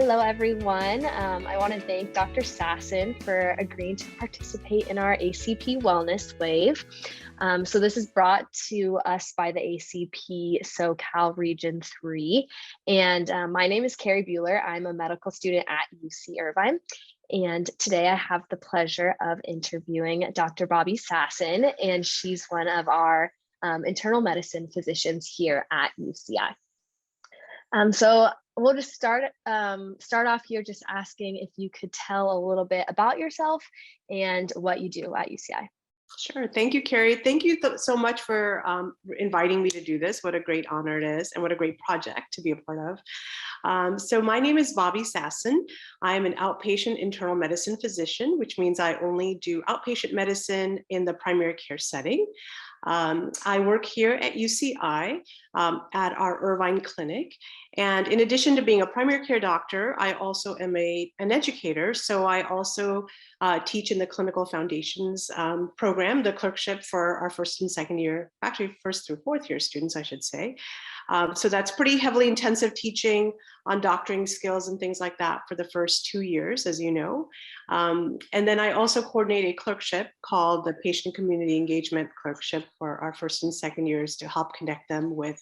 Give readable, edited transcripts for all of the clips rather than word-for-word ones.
Hello, everyone. I want to thank Dr. Sasson for agreeing to participate in our ACP Wellness Wave. So this is brought to us by the ACP SoCal Region 3. And my name is Carrie Bueller. I'm a medical student at UC Irvine. And today I have the pleasure of interviewing Dr. Bobby Sasson, and she's one of our internal medicine physicians here at UCI. So we'll just start off here just asking if you could tell a little bit about yourself and what you do at UCI. Sure. Thank you, Carrie. Thank you so much for inviting me to do this. What a great honor it is, and what a great project to be a part of. So my name is Bobby Sasson. I'm an outpatient internal medicine physician, which means I only do outpatient medicine in the primary care setting. I work here at UCI at our Irvine clinic. And in addition to being a primary care doctor, I also am an educator. So I also teach in the clinical foundations program, the clerkship for our first and second year, actually first through fourth year students, I should say. So that's pretty heavily intensive teaching on doctoring skills and things like that for the first 2 years, as you know. And then I also coordinate a clerkship called the Patient Community Engagement Clerkship for our first and second years to help connect them with,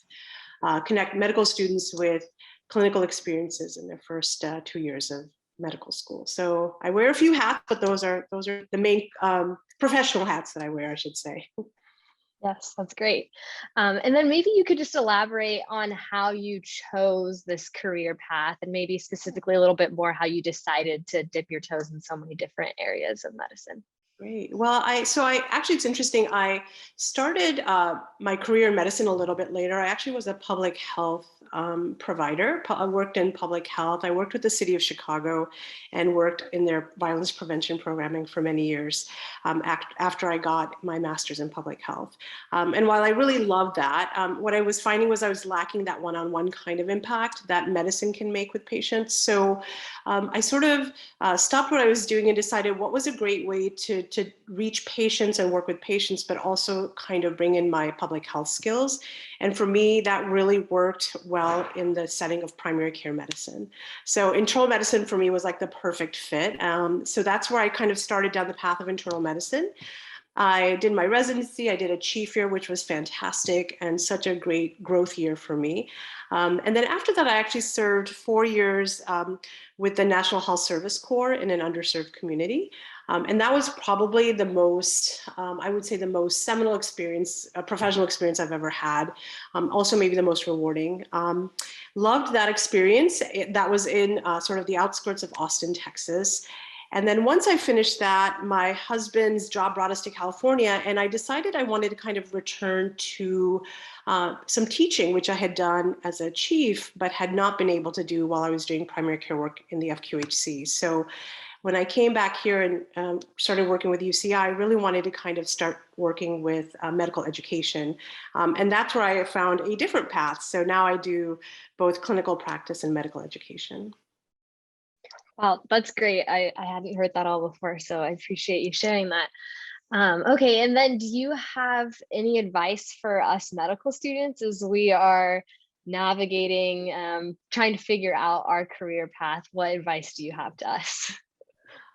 connect medical students with clinical experiences in their first 2 years of medical school. So I wear a few hats, but those are the main professional hats that I wear, I should say. Yes, that's great. And then maybe you could just elaborate on how you chose this career path, and maybe specifically a little bit more how you decided to dip your toes in so many different areas of medicine. Great. Well, actually, it's interesting. I started my career in medicine a little bit later. I actually was a public health provider. I worked in public health. I worked with the city of Chicago and worked in their violence prevention programming for many years after I got my master's in public health. And while I really loved that, what I was finding was I was lacking that one-on-one kind of impact that medicine can make with patients. So I sort of stopped what I was doing and decided what was a great way to reach patients and work with patients, but also kind of bring in my public health skills. And for me, that really worked well in the setting of primary care medicine. So internal medicine for me was like the perfect fit. So that's where I kind of started down the path of internal medicine. I did my residency, I did a chief year, which was fantastic and such a great growth year for me. And then after that, I actually served 4 years with the National Health Service Corps in an underserved community. And that was probably the most, I would say the most seminal experience, professional experience I've ever had. Also maybe the most rewarding. Loved that experience. That was in sort of the outskirts of Austin, Texas. And then once I finished that, my husband's job brought us to California, and I decided I wanted to kind of return to some teaching, which I had done as a chief, but had not been able to do while I was doing primary care work in the FQHC. So when I came back here and started working with UCI, I really wanted to kind of start working with medical education. And that's where I found a different path. So now I do both clinical practice and medical education. Wow, that's great. I hadn't heard that all before, so I appreciate you sharing that. Okay, and then do you have any advice for us medical students as we are navigating, trying to figure out our career path? What advice do you have to us?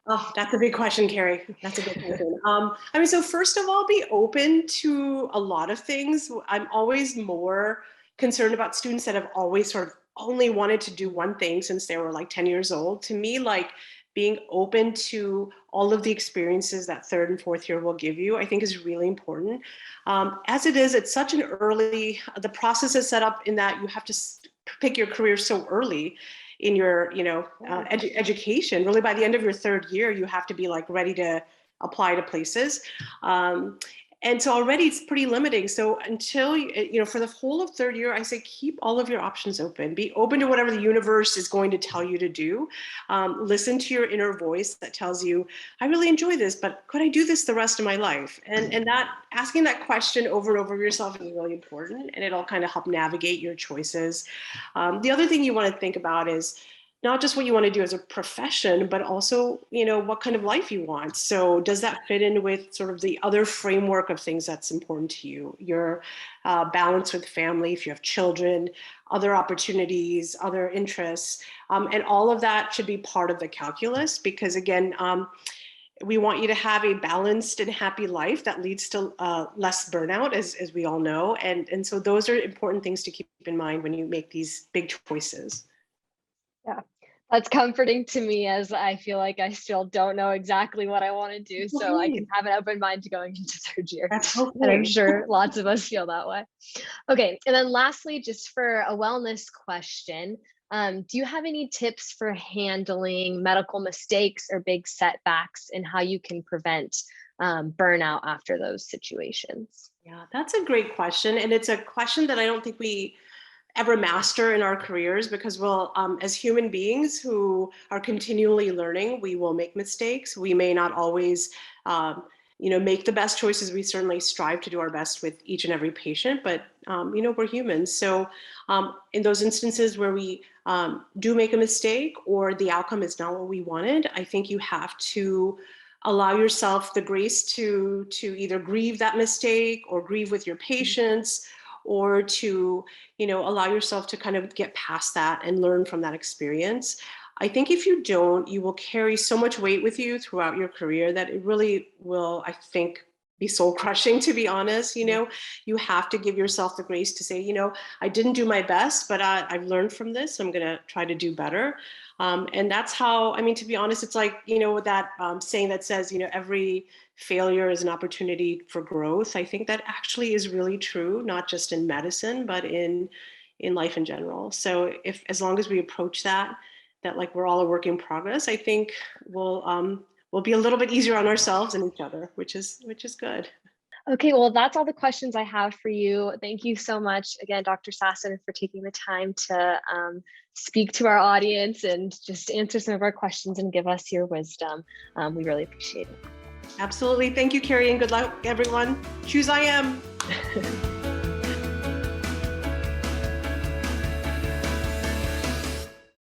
Oh, that's a big question, Carrie. That's a good question. I mean, so first of all, be open to a lot of things. I'm always more concerned about students that have always sort of only wanted to do one thing since they were like 10 years old. To me, like being open to all of the experiences that third and fourth year will give you, I think is really important. As it is, it's such an early, the process is set up in that you have to pick your career so early in your, education. Really, by the end of your third year, you have to be like ready to apply to places. And so already it's pretty limiting. So until, for the whole of third year, I say keep all of your options open. Be open to whatever the universe is going to tell you to do. Listen to your inner voice that tells you, I really enjoy this, but could I do this the rest of my life? And that asking that question over and over yourself is really important, and it'll kind of help navigate your choices. The other thing you want to think about is, not just what you want to do as a profession, but also, what kind of life you want. So does that fit in with sort of the other framework of things that's important to you? Your balance with family, if you have children, other opportunities, other interests, and all of that should be part of the calculus, because again, we want you to have a balanced and happy life that leads to less burnout, as we all know. And so those are important things to keep in mind when you make these big choices. Yeah, that's comforting to me, as I feel like I still don't know exactly what I want to do. So I Okay. can have an open mind to going into third year. That's And I'm okay. sure lots of us feel that way. Okay. And then lastly, just for a wellness question, do you have any tips for handling medical mistakes or big setbacks and how you can prevent burnout after those situations? Yeah, that's a great question. And it's a question that I don't think we ever master in our careers, because as human beings who are continually learning, we will make mistakes. We may not always make the best choices. We certainly strive to do our best with each and every patient, but we're humans. So in those instances where we do make a mistake or the outcome is not what we wanted, I think you have to allow yourself the grace to either grieve that mistake or grieve with your patients, or to allow yourself to kind of get past that and learn from that experience. I think if you don't, you will carry so much weight with you throughout your career that it really will, I think, be soul crushing, to be honest. You have to give yourself the grace to say, I didn't do my best, but I've learned from this. I'm going to try to do better. And that's how, to be honest, it's like, that saying that says, every failure is an opportunity for growth. I think that actually is really true, not just in medicine, but in life in general. So as long as we approach that like we're all a work in progress, I think we'll be a little bit easier on ourselves and each other, which is good. Okay, well, that's all the questions I have for you. Thank you so much again, Dr. Sasson, for taking the time to speak to our audience and just answer some of our questions and give us your wisdom. We really appreciate it. Absolutely. Thank you, Carrie, and good luck, everyone. Choose I am.